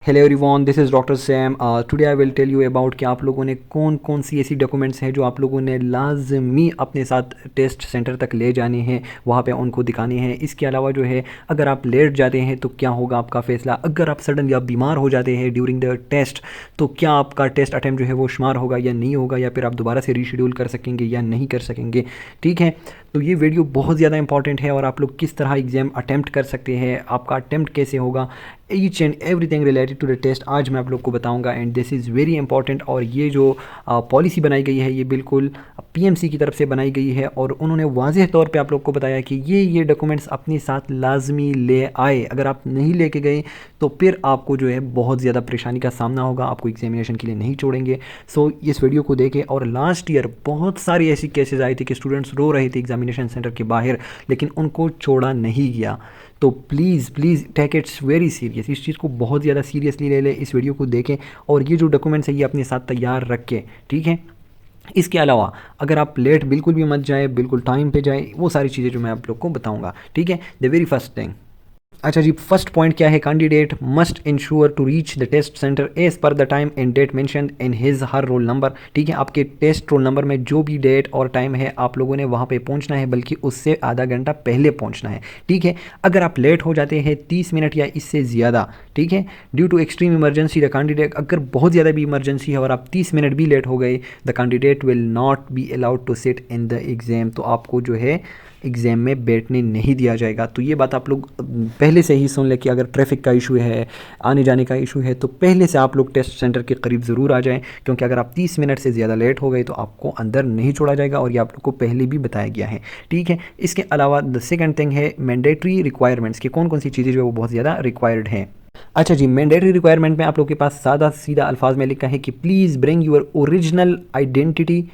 Hello everyone, this is doctor Sam. Today I will tell you about कि आप लोगों ने कौन कौन सी ऐसी डॉक्यूमेंट्स हैं जो आप लोगों ने लाजमी अपने साथ टेस्ट सेंटर तक ले जाने हैं, वहाँ पे उनको दिखाने हैं। इसके अलावा जो है, अगर आप लेट जाते हैं तो क्या होगा आपका फ़ैसला। अगर आप सडनली आप बीमार हो जाते हैं ड्यूरिंग द टेस्ट, तो क्या आपका टेस्ट अटैम्प्ट जो है वो शुमार होगा या नहीं होगा, या फिर आप दोबारा से रीशेड्यूल कर सकेंगे या नहीं कर सकेंगे। ठीक है, तो ये वीडियो बहुत ज़्यादा इंपॉर्टेंट है और आप लोग किस तरह एग्ज़ाम अटैम्प्ट कर सकते हैं, आपका अटैम्प्ट कैसे होगा, each and everything related to the test आज मैं आप लोग को बताऊंगा। And this is very important. और ये जो पॉलिसी बनाई गई है ये बिल्कुल पीएमसी की तरफ से बनाई गई है और उन्होंने वाज़ेह तौर पे आप लोग को बताया कि ये डॉक्यूमेंट्स अपने साथ लाजमी ले आए। अगर आप नहीं लेके गए तो फिर आपको जो है बहुत ज़्यादा परेशानी का सामना होगा, आपको एग्जामिनेशन के लिए नहीं छोड़ेंगे। सो इस वीडियो को देखें। और लास्ट ईयर बहुत सारी ऐसी केसेस आई थी कि स्टूडेंट्स रो रहे थे एग्जामिनेशन सेंटर के बाहर, लेकिन उनको छोड़ा नहीं गया। तो please please take it's very serious, इस चीज़ को बहुत ज़्यादा सीरियसली ले लें। इस वीडियो को देखें और ये जो डॉक्यूमेंट्स है ये अपने साथ तैयार रखें। ठीक है, इसके अलावा अगर आप लेट बिल्कुल भी मत जाए, बिल्कुल टाइम पे जाए, वो सारी चीज़ें जो मैं आप लोग को बताऊंगा। ठीक है, द वेरी फर्स्ट थिंग। अच्छा जी, फर्स्ट पॉइंट क्या है, candidate must ensure to reach the test centre as per the time and date mentioned in his her roll number. ठीक है, आपके टेस्ट रोल नंबर में जो भी डेट और टाइम है आप लोगों ने वहाँ पे पहुँचना है, बल्कि उससे आधा घंटा पहले पहुँचना है। ठीक है, अगर आप लेट हो जाते हैं 30 मिनट या इससे ज़्यादा, ठीक है, due to extreme emergency the candidate, अगर बहुत ज़्यादा भी इमरजेंसी है और आप 30 मिनट भी लेट हो गए, the candidate will not be allowed to sit in the exam. तो आपको जो है एग्ज़ाम में बैठने नहीं दिया जाएगा। तो ये बात आप लोग पहले से ही सुन लें कि अगर ट्रैफिक का इशू है, आने जाने का इशू है, तो पहले से आप लोग टेस्ट सेंटर के करीब ज़रूर आ जाएं, क्योंकि अगर आप 30 मिनट से ज़्यादा लेट हो गए तो आपको अंदर नहीं छोड़ा जाएगा और ये आप लोग को पहले भी बताया गया है। ठीक है, इसके अलावा द सेकंड थिंग है मैंडेटरी रिक्वायरमेंट्स की कौन कौन सी चीज़ें जो है वो बहुत ज़्यादा रिक्वायर्ड हैं। अच्छा जी, मैंडेटरी रिक्वायरमेंट में आप लोग के पास सादा सीधा अल्फाज में लिखा है कि please bring your original identity,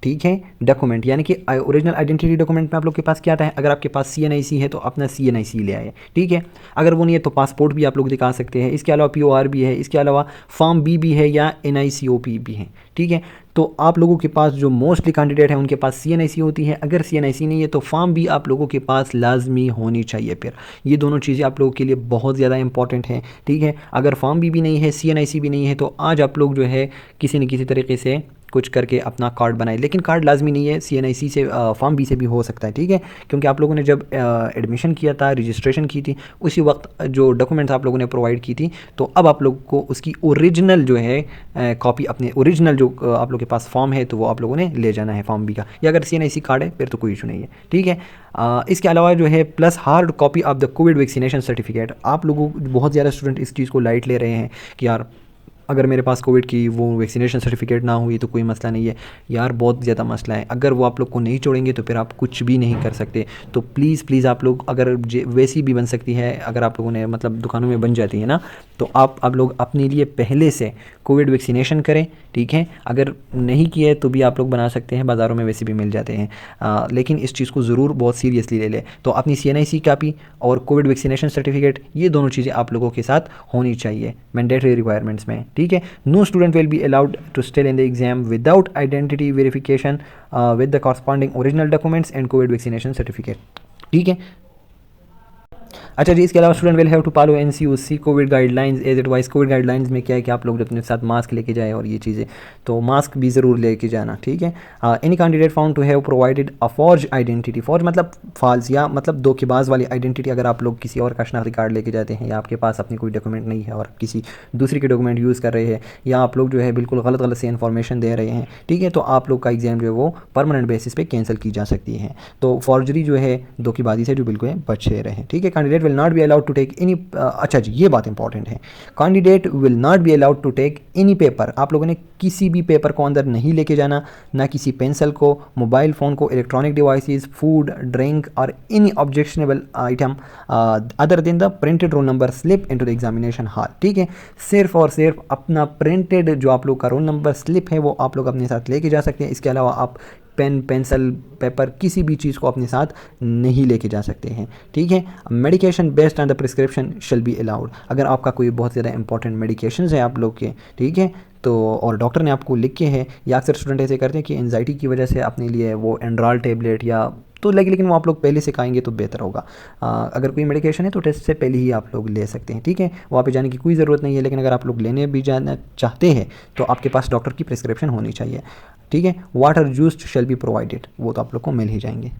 ठीक है, डॉक्यूमेंट, यानी कि ओरिजिनल आइडेंटिटी डॉक्यूमेंट में आप लोग के पास क्या आता है। अगर आपके पास CNIC है तो अपना CNIC ले आए। ठीक है, अगर वो नहीं है तो पासपोर्ट भी आप लोग दिखा सकते हैं। इसके अलावा POR भी है, इसके अलावा फॉर्म B भी है या NICOP भी है। ठीक है, तो आप लोगों के पास जो मोस्टली कैंडिडेट हैं उनके पास CNIC होती है। अगर CNIC नहीं है तो फॉर्म B आप लोगों के पास लाजमी होनी चाहिए। फिर ये दोनों चीज़ें आप लोगों के लिए बहुत ज़्यादा इंपॉर्टेंट हैं। ठीक है, अगर फॉर्म B भी नहीं है, CNIC भी नहीं है, तो आज आप लोग जो है किसी न किसी तरीके से कुछ करके अपना कार्ड बनाए। लेकिन कार्ड लाजमी नहीं है, CNIC से फॉर्म B से भी हो सकता है। ठीक है, क्योंकि आप लोगों ने जब एडमिशन किया था, रजिस्ट्रेशन की थी, उसी वक्त जो डॉक्यूमेंट्स आप लोगों ने प्रोवाइड की थी, तो अब आप लोग को उसकी ओरिजिनल जो है कॉपी, अपने ओरिजिनल जो आप लोग के पास फॉर्म है तो वो आप लोगों ने ले जाना है फॉर्म B का। या अगर CNIC कार्ड है फिर तो कोई इशू नहीं है। ठीक है, इसके अलावा जो है plus hard copy of the Covid vaccination certificate. आप लोगों बहुत ज़्यादा स्टूडेंट इस चीज़ को लाइट ले रहे हैं कि यार अगर मेरे पास कोविड की वो वैक्सीनेशन सर्टिफिकेट ना हुई तो कोई मसला नहीं है। यार बहुत ज़्यादा मसला है, अगर वो आप लोग को नहीं छोड़ेंगे तो फिर आप कुछ भी नहीं कर सकते। तो प्लीज़ प्लीज़ आप लोग, अगर वैसी भी बन सकती है, अगर आप लोगों ने मतलब दुकानों में बन जाती है ना, तो आप लोग अपने लिए पहले से कोविड वैक्सीनेशन करें। ठीक है, अगर नहीं किया है तो भी आप लोग बना सकते हैं, बाज़ारों में वैसे भी मिल जाते हैं। लेकिन इस चीज़ को ज़रूर बहुत सीरियसली ले लें। तो अपनी CNIC कापी और कोविड वैक्सीनेशन सर्टिफिकेट, ये दोनों चीज़ें आप लोगों के साथ होनी चाहिए मैंडेटरी रिक्वायरमेंट्स में। ठीक है, no student will be allowed to still in the exam without identity verification with the corresponding original documents and covid vaccination certificate. ठीक है, अच्छा जी, इसके अलावा student will have to follow NCOC covid guidelines as advice. Covid guidelines में क्या है कि आप लोग अपने साथ मास्क लेके जाएँ और ये चीज़ें, तो मास्क भी ज़रूर लेके जाना। ठीक है, any candidate found to have provided a forge identity, forge मतलब फाल्स या मतलब धोखेबाज वाली आइडेंटिटी। अगर आप लोग किसी और का शनाख्ती कार्ड लेके जाते हैं या आपके पास अपनी कोई डॉक्यूमेंट नहीं है और किसी दूसरे के डॉक्यूमेंट यूज़ कर रहे हैं, या आप लोग जो है बिल्कुल गलत गलत से इन्फॉर्मेशन दे रहे हैं, ठीक है, तो आप लोग का एग्ज़ाम जो है वो परमानेंट बेसिस पे कैंसिल की जा सकती है। तो फॉर्जरी जो है, धोखेबाजी से जो बिल्कुल बचे रहें। ठीक है, candidate will not be allowed to take any, अच्छा जी ये बात इंपॉर्टेंट है, candidate will not be allowed to take any paper. आप लोगों ने किसी भी पेपर को अंदर नहीं लेके जाना, ना किसी पेंसिल को, मोबाइल फ़ोन को, इलेक्ट्रॉनिक डिवाइसेस, फूड, ड्रिंक और any objectionable item other than the printed roll number slip into the examination hall. ठीक है, सिर्फ और सिर्फ अपना प्रिंटेड जो आप लोग का रोल नंबर स्लिप है वो आप लोग अपने साथ लेके जा सकते हैं। इसके अलावा आप पेन, पेंसिल, पेपर, किसी भी चीज़ को अपने साथ नहीं लेके जा सकते हैं। ठीक है, medication based on the prescription shall be allowed. अगर आपका कोई बहुत ज़्यादा इंपॉर्टेंट मेडिकेशंस है आप लोग के, ठीक है, तो और डॉक्टर ने आपको लिख के है, या अक्सर स्टूडेंट ऐसे करते हैं कि एंजाइटी की वजह से अपने लिए वो एंड्रॉल टेबलेट या तो लेकिन वो आप लोग पहले से खाएंगे तो बेहतर होगा। अगर कोई मेडिकेशन है तो टेस्ट से पहले ही आप लोग ले सकते हैं, ठीक है, वहाँ पे जाने की कोई ज़रूरत नहीं है। लेकिन अगर आप लोग लेने भी जाना चाहते हैं तो आपके पास डॉक्टर की प्रिस्क्रिप्शन होनी चाहिए, ठीक है। Water juice shall be provided, वो तो आप लोग को मिल ही जाएंगे।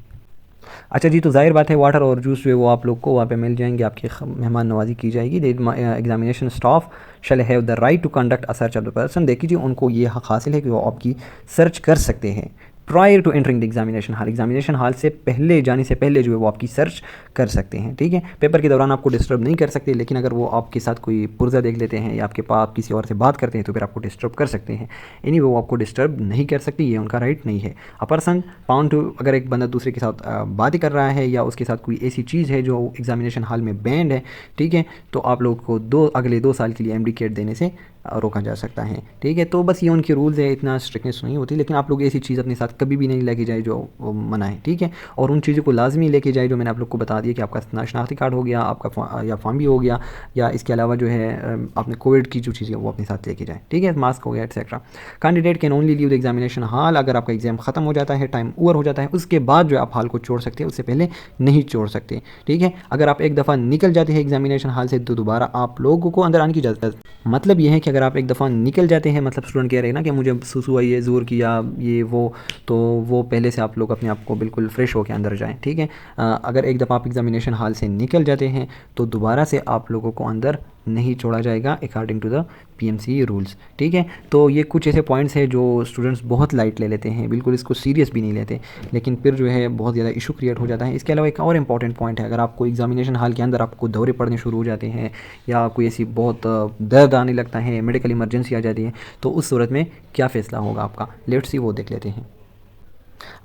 अच्छा जी, तो ज़ाहिर बात है वाटर और जूस जो है वो आप लोग को वहाँ पे मिल जाएंगे, आपकी मेहमान नवाजी की जाएगी। Examination staff shall have the right to conduct a search of the person, देखिए उनको ये हक़ हासिल है कि वो आपकी सर्च कर सकते हैं prior to entering the examination hall, examination hall से पहले जाने से पहले जो है वो आपकी सर्च कर सकते हैं, ठीक है। पेपर के दौरान आपको डिस्टर्ब नहीं कर सकते, लेकिन अगर वो आपके साथ कोई पुर्जा देख लेते हैं या आपके पास किसी और से बात करते हैं तो फिर आपको डिस्टर्ब कर सकते हैं। वो आपको डिस्टर्ब नहीं कर सकती, ये उनका राइट नहीं है। अ पर्सन फाउंड टू, अगर एक बंदा दूसरे के साथ बातें कर रहा है या उसके साथ कोई ऐसी चीज़ है जो एग्जामिनेशन हॉल में बैंड है, ठीक है, तो आप लोग को अगले 2 साल के लिए एमडी कैट देने से रोका जा सकता है, ठीक है। तो बस ये उनके रूल्स है, इतना स्ट्रिक्टनेस नहीं होती, लेकिन आप लोग ऐसी चीज़ अपने साथ कभी भी नहीं लेके जाए जो मना है, ठीक है। और उन चीज़ों को लाजमी लेके जाए जो मैंने आप लोग को बता दिया कि आपका शनाख्ती कार्ड हो गया, आपका या फॉर्म भी हो गया, या इसके अलावा जो है आपने कोविड की जो चीज़ें वो अपने साथ लेके जाए, ठीक है, मास्क हो गया etcetera. Candidate can only leave the examination hall, अगर आपका एग्जाम ख़त्म हो जाता है, टाइम ओवर हो जाता है, उसके बाद जो आप हॉल को छोड़ सकते हैं, उससे पहले नहीं छोड़ सकते, ठीक है। अगर आप एक दफ़ा निकल जाते हैं एग्जामिनेशन हॉल से तो दोबारा आप लोगों को अंदर आने की इजाज़त, मतलब ये है कि अगर आप एक दफ़ा निकल जाते हैं, मतलब स्टूडेंट कह रहे हैं ना कि मुझे सुसु आई है, ज़ोर किया ये वो, तो वो पहले से आप लोग अपने आप को बिल्कुल फ्रेश होकर अंदर जाएं, ठीक है। अगर एक दफ़ा आप एग्जामिनेशन हॉल से निकल जाते हैं तो दोबारा से आप लोगों को अंदर नहीं छोड़ा जाएगा according to the PMC rules, ठीक है। तो ये कुछ ऐसे पॉइंट्स हैं जो स्टूडेंट्स बहुत लाइट ले लेते हैं, बिल्कुल इसको सीरियस भी नहीं लेते, लेकिन फिर जो है बहुत ज़्यादा इशू क्रिएट हो जाता है। इसके अलावा एक और इंपॉर्टेंट पॉइंट है, अगर आपको एग्जामिनेशन हॉल के अंदर आपको दौरे पड़ने शुरू हो जाते हैं या कोई ऐसी बहुत दर्द आने लगता है, मेडिकल इमरजेंसी आ जाती है, तो उस सूरत में क्या फ़ैसला होगा आपका, लेट्स सी वो देख लेते हैं।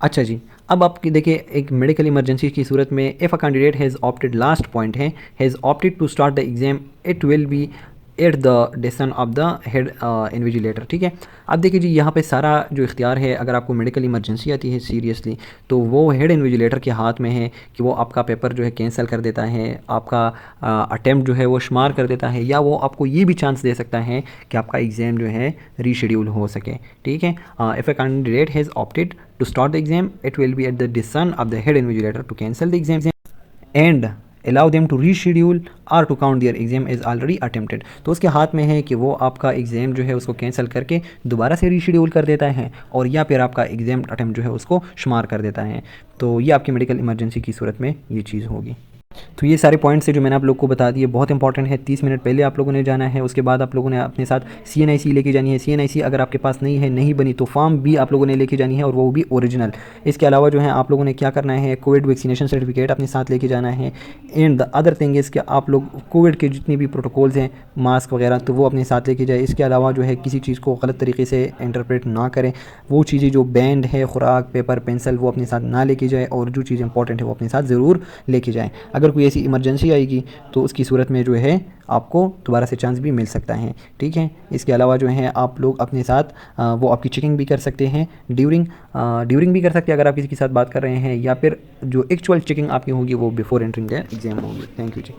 अच्छा जी, अब आपकी देखिए एक मेडिकल इमरजेंसी की सूरत में if a candidate has opted, last point है, has opted to start the exam, it will be at the decision of the head invigilator, ठीक है। अब देखिए जी यहाँ पे सारा जो इख्तियार है, अगर आपको मेडिकल इमरजेंसी आती है सीरियसली, तो वो हेड इन्विजिलेटर के हाथ में है कि वो आपका पेपर जो है कैंसिल कर देता है, आपका अटैम्प्ट जो है वो शुमार कर देता है, या वो आपको ये भी चांस दे सकता है कि आपका एग्ज़ाम जो है रीशेड्यूल हो सके, ठीक है। If a candidate has opted to start the exam, it will be at the decision of the head invigilator to cancel the exam and allow them to reschedule or to count their exam as already attempted, तो उसके हाथ में है कि वो आपका exam जो है उसको कैंसिल करके दोबारा से रीशेड्यूल कर देता है, और या फिर आपका एग्ज़ाम अटैम्प्ट जो है उसको शुमार कर देता है। तो ये आपकी मेडिकल इमरजेंसी की सूरत में ये चीज़ होगी। तो ये सारे पॉइंट्स हैं जो मैंने आप लोग को बता दिए, बहुत इंपॉर्टेंट है। 30 मिनट पहले आप लोगों ने जाना है, उसके बाद आप लोगों ने अपने साथ CNIC लेके जानी है। CNIC अगर आपके पास नहीं है, नहीं बनी, तो फॉर्म भी आप लोगों ने लेके जानी है, और वो भी ओरिजिनल। इसके अलावा जो है आप लोगों ने क्या करना है, कोविड वैक्सीनेशन सर्टिफिकेट अपने साथ लेके जाना है। And the other thing is कि आप लोग कोविड के जितने भी प्रोटोकॉल्स हैं, मास्क वगैरह, तो वो अपने साथ लेके जाए। इसके अलावा जो है किसी चीज़ को गलत तरीके से इंटरप्रेट ना करें, वो चीज़ें जो बैंड है, खुराक, पेपर, पेंसिल, वो अपने साथ ना लेके जाए, और जो चीज़ इंपॉर्टेंट है वो अपने साथ ज़रूर लेके जाएँ। अगर कोई ऐसी इमरजेंसी आएगी तो उसकी सूरत में जो है आपको दोबारा से चांस भी मिल सकता है, ठीक है। इसके अलावा जो है आप लोग अपने साथ वो आपकी चेकिंग भी कर सकते हैं, ड्यूरिंग भी कर सकते हैं अगर आप किसी के साथ बात कर रहे हैं, या फिर जो एक्चुअल चेकिंग आपकी होगी वो बिफोर एंटरिंग द एग्ज़ाम होगी। Thank you ji.